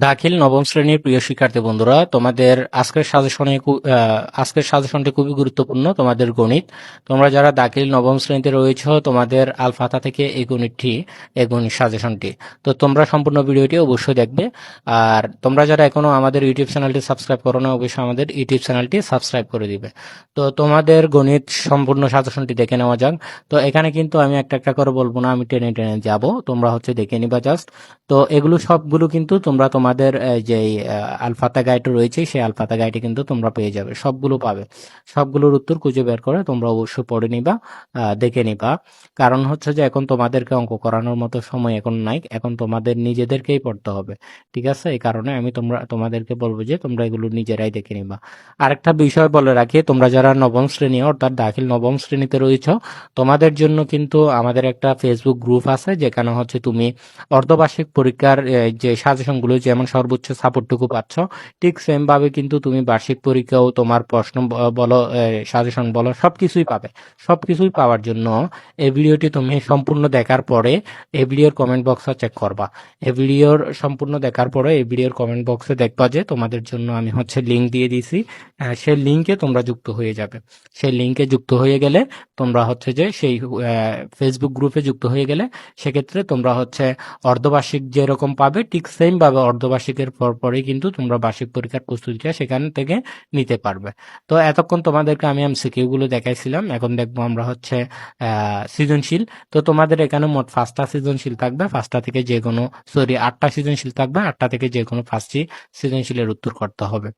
দাখিল নবম শ্রেণীর প্রিয় শিক্ষার্থী বন্ধুরা, তোমাদের আজকের সাজেশনটি খুবই গুরুত্বপূর্ণ। তোমাদের গণিত, তোমরা যারা দাখিল নবম শ্রেণীতে রয়েছে, তোমাদের আল ফাতা থেকে এই গণিত সাজেশনটি। তো তোমরা সম্পূর্ণ ভিডিওটি অবশ্যই দেখবে। আর তোমরা যারা এখনো আমাদের ইউটিউব চ্যানেলটি সাবস্ক্রাইব করো না, অবশ্যই আমাদের ইউটিউব চ্যানেলটি সাবস্ক্রাইব করে দিবে। তো তোমাদের গণিত সম্পূর্ণ সাজেশনটি দেখে নেওয়া যাক। তো এখানে কিন্তু আমি একটা একটা করে বলবো না, আমি টেনে টেনে যাব, তোমরা দেখে নিবা জাস্ট। তো এগুলো সবগুলো কিন্তু তোমরা তোমাদের যে আলফাতা গাইড রয়েছে, সেই আলফাতা গাইডে কিন্তু তোমরা পেয়ে যাবে, সবগুলো পাবে। সবগুলোর উত্তর খুঁজে বের করে তোমরা অবশ্যই পড়ে নিবা, দেখে নিবা। কারণ হচ্ছে যে এখন তোমাদেরকে অঙ্ক করানোর মতো সময় এখন নাই, এখন তোমাদের নিজেদেরকেই পড়তে হবে। ঠিক আছে, এই কারণে আমি তোমাদেরকে বলবো যে তোমরা এগুলো নিজেরাই দেখে নিবা। আরেকটা বিষয় বলে রাখি, তোমরা যারা নবম শ্রেণী অর্থাৎ দাখিল নবম শ্রেণীতে রয়েছ, তোমাদের জন্য কিন্তু আমাদের একটা ফেসবুক গ্রুপ আছে, যেখানে হচ্ছে তুমি অর্ধবার্ষিক পরীক্ষার যে সাজেশনগুলো যেমন সর্বোচ্চ সাপোর্টটুকু পাচ্ছ, ঠিক সেম ভাবে কিন্তু তুমি বার্ষিক পরীক্ষাও তোমার প্রশ্ন বলো, সাজেশন বলো, সবকিছুই পাবে। সবকিছুই পাওয়ার জন্য এই ভিডিওটি তুমি সম্পূর্ণ দেখার পরে এই ভিডিওর কমেন্ট বক্সে চেক করবা। এই ভিডিওর সম্পূর্ণ দেখার পরে এই ভিডিওর কমেন্ট বক্সে দেখবা যে তোমাদের জন্য আমি লিঙ্ক দিয়ে দিয়েছি। সেই লিঙ্কে তোমরা যুক্ত হয়ে যাবে। সেই লিঙ্কে যুক্ত হয়ে গেলে তোমরা যে সেই ফেসবুক গ্রুপে যুক্ত হয়ে গেলে সেক্ষেত্রে তোমরা অর্ধবার্ষিক যেরকম পাবে, ঠিক সেম ভাবে অর্ধবার্ষিকের পরপরই কিন্তু তোমরা বার্ষিক পরীক্ষার প্রস্তুতিটা সেখান থেকে নিতে পারবে। তো এতক্ষণ তোমাদেরকে আমি এমসিকিউ গুলো দেখাইছিলাম, এখন দেখবো আমরা সৃজনশীল। তো তোমাদের এখানে মোট 5টা সৃজনশীল থাকবে, 5টা থেকে যে কোনো 8টা সৃজনশীল থাকবে, 8টা থেকে যে কোনো 5টি সৃজনশীলের উত্তর করতে হবে।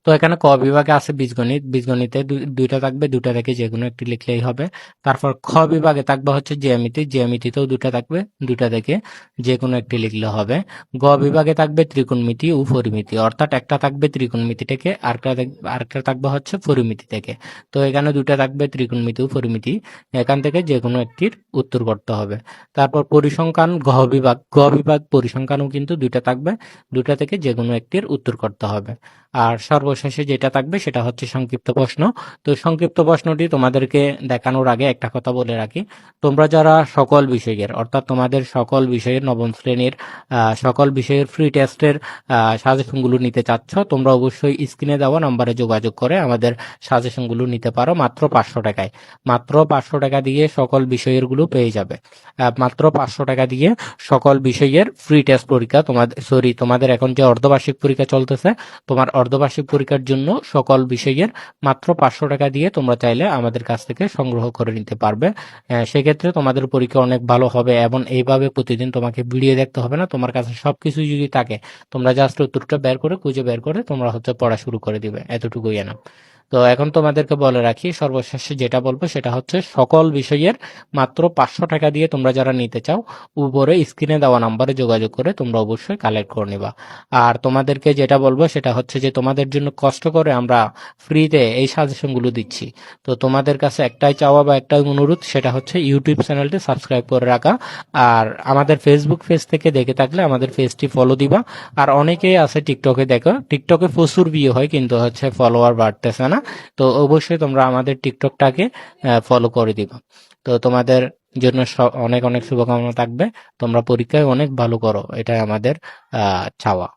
তো এখানে ক বিভাগে আছে বীজগণিত, বীজগণিতে দুইটা থাকবে, দুইটা থেকে যে কোনো একটি লিখলেই হবে। তারপর খ বিভাগে থাকবে জ্যামিতি, জ্যামিতিতেও দুইটা থাকবে, দুইটা থেকে যে কোনো একটি লিখলে হবে। গ বিভাগে থাকবে ত্রিকোণমিতি ও পরিমিতি, অর্থাৎ একটা থাকবে ত্রিকোণমিতি থেকে, আরেকটা থাকবে পরিমিতি থেকে। তো এখানে দুইটা থাকবে ত্রিকোণমিতি ও পরিমিতি, এখান থেকে যে কোনো একটির উত্তর করতে হবে। তারপর পরিসংখ্যান গ বিভাগ পরিসংখ্যানও কিন্তু দুইটা থাকবে, দুইটা থেকে যে কোনো একটির উত্তর করতে হবে। আর সর্বশেষে যেটা থাকবে সেটা সংক্ষিপ্ত প্রশ্ন। তো সংক্ষিপ্ত প্রশ্নটি তোমাদেরকে দেখানোর আগে একটা কথা বলে রাখি, তোমরা যারা সকল বিষয়ের অর্থাৎ তোমাদের সকল বিষয়ের নবম শ্রেণীর সকল বিষয়ের ফ্রি টেস্টের সাজেশনগুলো নিতে চাচ্ছ, তোমরা অবশ্যই স্ক্রিনে দেওয়া নাম্বারে যোগাযোগ করে আমাদের সাজেশনগুলো নিতে পারো মাত্র 500 টাকায়। মাত্র 500 টাকা দিয়ে সকল বিষয়ের গুলো পেয়ে যাবে। মাত্র 500 টাকা দিয়ে সকল বিষয়ের ফ্রি টেস্ট পরীক্ষা তোমাদের এখন যে অর্ধবার্ষিক পরীক্ষা চলতেছে, তোমার অর্ধবার্ষিক পরীক্ষার জন্য সকল বিষয়ের মাত্র 500 টাকা দিয়ে তোমরা চাইলে আমাদের কাছ থেকে সংগ্রহ করে নিতে পারবে। সেক্ষেত্রে তোমাদের পরীক্ষা অনেক ভালো হবে, এবং এইভাবে প্রতিদিন তোমাকে ভিডিও দেখতে হবে না। তোমার কাছে সবকিছু যদি থাকে, তোমরা জাস্ট উত্তরটা খুঁজে বের করে তোমরা পড়া শুরু করে দিবে, এতটুকুই এনাফ। তো এখন তোমাদেরকে বলে রাখি, সর্বশেষে যেটা বলবো সেটা সকল বিষয়ের মাত্র 500 টাকা দিয়ে তোমরা যারা নিতে চাও, উপরে স্ক্রিনে দেওয়া নাম্বারে যোগাযোগ করে তোমরা অবশ্যই কালেক্ট করে নিবা। আর তোমাদেরকে যেটা বলবো সেটা যে তোমাদের জন্য কষ্ট করে আমরা ফ্রিতে এই সাজেশনগুলো দিচ্ছি। তো তোমাদের কাছে একটাই চাওয়া বা একটাই অনুরোধ, সেটা ইউটিউব চ্যানেলটি সাবস্ক্রাইব করে রাখা। আর আমাদের ফেসবুক পেজ থেকে দেখে থাকলে আমাদের পেজটি ফলো দিবা। আর অনেকেই আছে টিকটকে দেখো, টিকটকে প্রচুর ভিউ হয় কিন্তু ফলোয়ার বাড়তেছে না। তো অবশ্যই তোমরা আমাদের টিকটকটাকে ফলো করে দিবা। তো তোমাদের জন্য অনেক অনেক শুভকামনা থাকবে, তোমরা পরীক্ষায় অনেক ভালো করো, এটাই আমাদের চাওয়া।